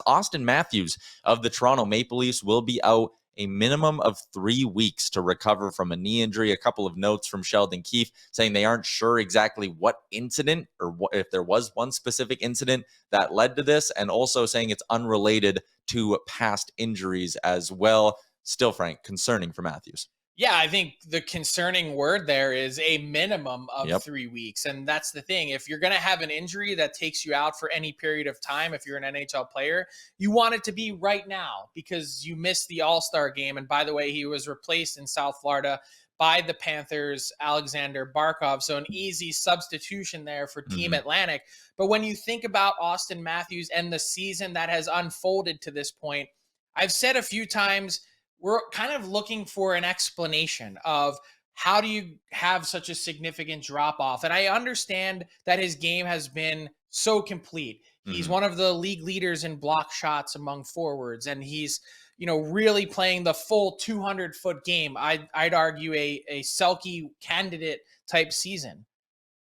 Auston Matthews of the Toronto Maple Leafs will be out a minimum of 3 weeks to recover from a knee injury. A couple of notes from Sheldon Keefe saying they aren't sure exactly what incident or if there was one specific incident that led to this, and also saying it's unrelated to past injuries as well. Still, Frank, concerning for Matthews. Yeah, I think the concerning word there is a minimum of 3 weeks. And that's the thing. If you're going to have an injury that takes you out for any period of time, if you're an NHL player, you want it to be right now because you missed the All-Star game. And by the way, he was replaced in South Florida by the Panthers' Alexander Barkov. So an easy substitution there for Team Atlantic. But when you think about Auston Matthews and the season that has unfolded to this point, I've said a few times, we're kind of looking for an explanation of how do you have such a significant drop off? And I understand that his game has been so complete. He's one of the league leaders in block shots among forwards, and he's, really playing the full 200-foot game. I'd argue a Selke candidate type season.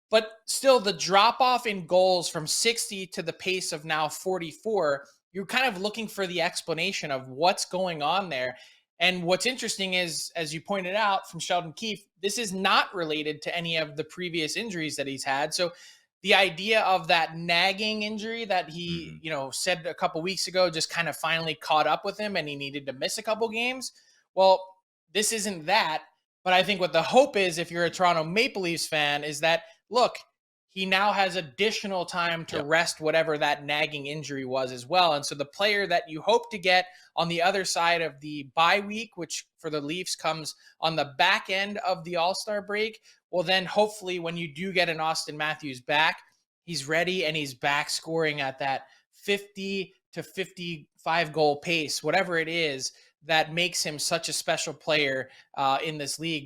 But still, the drop off in goals from 60 to the pace of now 44, you're kind of looking for the explanation of what's going on there. And what's interesting is, as you pointed out from Sheldon Keefe, this is not related to any of the previous injuries that he's had. So the idea of that nagging injury that he, said a couple weeks ago just kind of finally caught up with him and he needed to miss a couple games. Well, this isn't that. But I think what the hope is, if you're a Toronto Maple Leafs fan, is that, look, he now has additional time to rest whatever that nagging injury was as well. And so the player that you hope to get on the other side of the bye week, which for the Leafs comes on the back end of the All-Star break, well, then hopefully when you do get an Auston Matthews back, he's ready and he's back scoring at that 50 to 55 goal pace, whatever it is that makes him such a special player in this league.